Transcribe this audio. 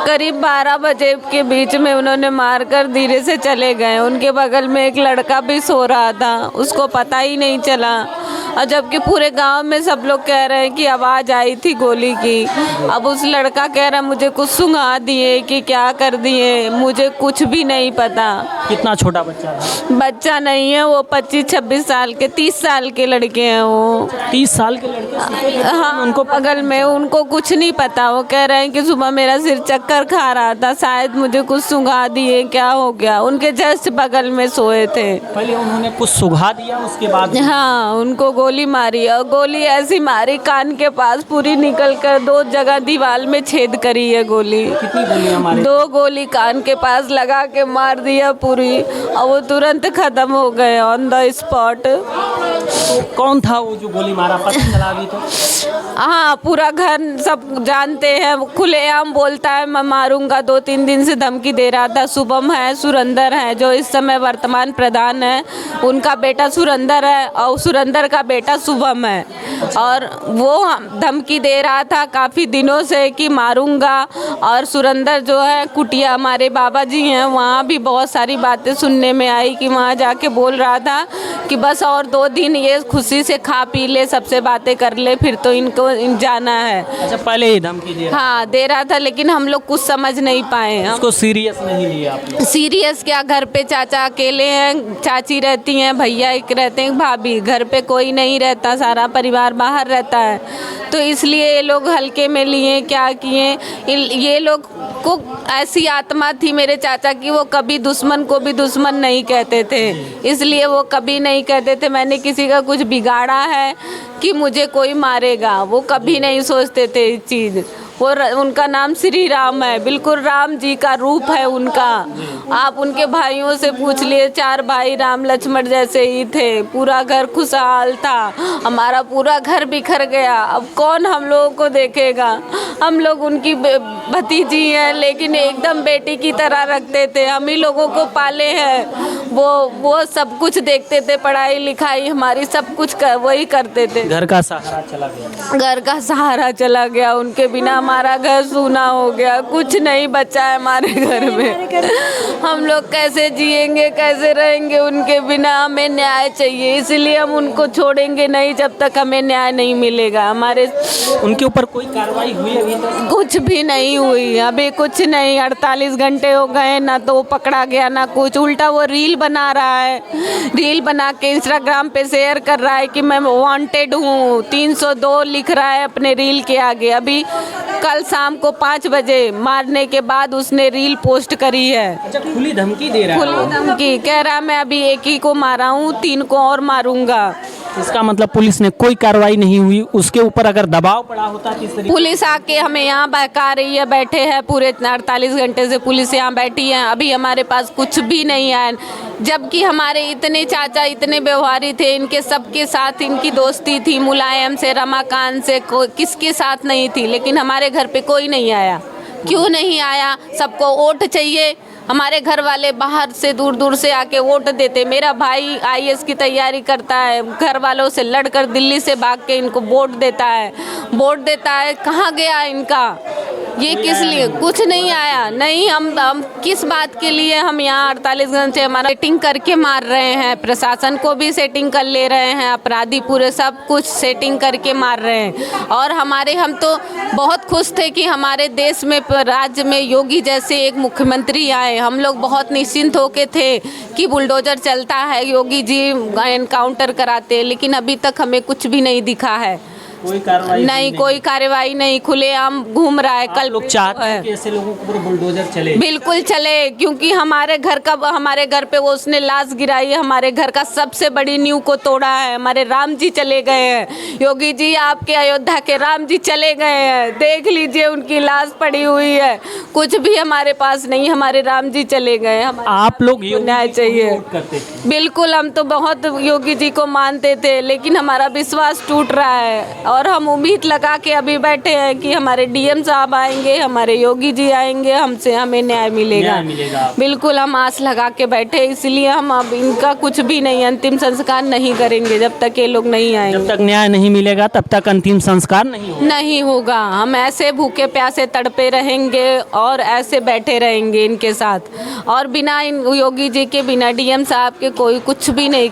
करीब 12 बजे के बीच में उन्होंने मारकर धीरे से चले गए। उनके बगल में एक लड़का भी सो रहा था, उसको पता ही नहीं चला। और जबकि पूरे गांव में सब लोग कह रहे हैं कि आवाज़ आई थी गोली की। अब उस लड़का कह रहा मुझे कुछ सुंघा दिए कि क्या कर दिए, मुझे कुछ भी नहीं पता। कितना छोटा बच्चा था? बच्चा नहीं है वो, 25-26 साल के, 30 साल के लड़के हैं वो। 30 साल के लड़के? हाँ, उनको बगल में, उनको कुछ नहीं पता। वो कह रहे हैं कि सुबह मेरा सिर चक्कर खा रहा था, शायद मुझे कुछ सुंघा दिए, क्या हो गया। उनके जस्ट बगल में सोए थे। पहले उन्होंने कुछ सुंघा दिया, उसके बाद? हाँ, उनको गोली मारी और गोली ऐसी मारी कान के पास पूरी निकल कर 2 जगह दीवार में छेद करी है गोली। कितनी गोलियां मारी? 2 गोली कान के पास लगा के मार दिया पूरी, और वो तुरंत खत्म हो गए ऑन द स्पॉट। तो कौन था वो जो गोली मारा, पता चला अभी तो? हाँ, पूरा घर सब जानते हैं, खुलेआम बोलता है मैं मारूंगा। 2-3 दिन से धमकी दे रहा था। शुभम है, सुरेंद्र है, जो इस समय वर्तमान प्रधान है, उनका बेटा सुरेंद्र है और सुरेंद्र का बेटा शुभम है। और वो धमकी दे रहा था काफ़ी दिनों से कि मारूंगा। और सुरेंद्र जो है कुटिया, हमारे बाबा जी हैं, वहाँ भी बहुत सारी बातें सुनने में आई कि वहाँ जाके बोल रहा था कि बस और 2 दिन ये खुशी से खा पी ले, सबसे बातें कर ले, फिर तो इनको जाना है। अच्छा, पहले ही धमकी दे रहा? हाँ, दे रहा था, लेकिन हम लोग कुछ समझ नहीं पाए। उसको सीरियस नहीं लिया आपने? सीरियस क्या, घर पे चाचा अकेले हैं, चाची रहती हैं, भैया एक रहते हैं, भाभी, घर पे कोई नहीं रहता, सारा परिवार बाहर रहता है। तो इसलिए ये लोग हल्के में लिए, क्या किए। ये लोग को ऐसी आत्मा थी मेरे चाचा की, वो कभी दुश्मन को भी दुश्मन नहीं कहते थे। इसलिए वो कभी नहीं कहते थे मैंने किसी का कुछ बिगाड़ा है कि मुझे कोई मारेगा। वो कभी नहीं सोचते थे इस चीज़। वो उनका नाम श्री राम है, बिल्कुल राम जी का रूप है उनका। आप उनके भाइयों से पूछ लिए, 4 भाई राम लक्ष्मण जैसे ही थे। पूरा घर खुशहाल था, हमारा पूरा घर बिखर गया। अब कौन हम लोगों को देखेगा। हम लोग उनकी भतीजी हैं, लेकिन एकदम बेटी की तरह रखते थे। हम ही लोगों को पाले हैं। वो सब कुछ देखते थे, पढ़ाई लिखाई हमारी सब कुछ वही करते थे। घर का सहारा चला गया? घर का सहारा चला गया, उनके बिना हमारा घर सूना हो गया, कुछ नहीं बचा है हमारे घर में। हम लोग कैसे जिएंगे, कैसे रहेंगे उनके बिना। हमें न्याय चाहिए, इसलिए हम उनको छोड़ेंगे नहीं जब तक हमें न्याय नहीं मिलेगा। हमारे उनके ऊपर कोई कार्रवाई हुई अभी तक? कुछ भी नहीं हुई, अभी कुछ नहीं। 48 घंटे हो गए, ना तो पकड़ा गया ना कुछ। उल्टा वो रील बना रहा है, रील बना के इंस्टाग्राम पे शेयर कर रहा है कि मैं वांटेड हूँ। 302 लिख रहा है अपने रील के आगे। अभी कल शाम को 5 बजे मारने के बाद उसने रील पोस्ट करी है। अच्छा, खुली धमकी दे रहा है? खुली धमकी, कह रहा मैं अभी 1 ही को मारा हूँ, 3 को और मारूंगा। इसका मतलब पुलिस ने कोई कार्रवाई नहीं हुई? उसके ऊपर अगर दबाव पड़ा होता किस तरीके? पुलिस आके हमें यहाँ बहका रही है, बैठे हैं पूरे 48 घंटे से पुलिस यहाँ बैठी है, अभी हमारे पास कुछ भी नहीं है। जबकि हमारे इतने चाचा इतने व्यवहारी थे, इनके सबके साथ इनकी दोस्ती थी, मुलायम से, रमाकांत से, किसके साथ नहीं थी। लेकिन हमारे घर पे कोई नहीं आया। क्यों नहीं आया? सबको वोट चाहिए। हमारे घर वाले बाहर से दूर दूर से आके वोट देते। मेरा भाई IAS की तैयारी करता है, घर वालों से लड़कर दिल्ली से भाग के इनको वोट देता है। कहाँ गया इनका? ये किस लिए? कुछ नहीं आया। नहीं, हम किस बात के लिए हम यहाँ 48 घंटे हमारा सेटिंग करके मार रहे हैं। प्रशासन को भी सेटिंग कर ले रहे हैं, अपराधी पूरे सब कुछ सेटिंग करके मार रहे हैं। और हम तो बहुत खुश थे कि हमारे देश में, राज्य में योगी जैसे एक मुख्यमंत्री आए। हम लोग बहुत निश्चिंत होके थे कि बुलडोजर चलता है, योगी जी एनकाउंटर कराते, लेकिन अभी तक हमें कुछ भी नहीं दिखा है। कोई कार्रवाई नहीं, कोई कार्रवाई नहीं, खुलेआम घूम रहा है। कल लोग चाहते हैं कि ऐसे लोगों को बुलडोजर चले? बिल्कुल चले, क्योंकि हमारे घर पे वो उसने लाश गिराई है, हमारे घर का सबसे बड़ी नींव को तोड़ा है। हमारे राम जी चले गए हैं, योगी जी आपके अयोध्या के राम जी चले गए हैं। देख लीजिए उनकी लाश पड़ी हुई है, कुछ भी हमारे पास नहीं, हमारे राम जी चले गए। आप लोग न्याय चाहिए? करते? बिल्कुल, हम तो बहुत योगी जी को मानते थे, लेकिन हमारा विश्वास टूट रहा है। और हम उम्मीद लगा के अभी बैठे हैं कि हमारे डीएम साहब आएंगे, हमारे योगी जी आएंगे, हमसे हमें न्याय मिलेगा। न्याय मिलेगा। बिल्कुल हम आस लगा के बैठे, इसलिए हम अब इनका कुछ भी नहीं, अंतिम संस्कार नहीं करेंगे जब तक ये लोग नहीं जब आएंगे। तक न्याय नहीं मिलेगा तब तक अंतिम संस्कार नहीं होगा। नहीं होगा, हम ऐसे भूखे प्यासे तड़पे रहेंगे और ऐसे बैठे रहेंगे इनके साथ, और बिना इन योगी जी के, बिना डीएम साहब के कोई कुछ भी नहीं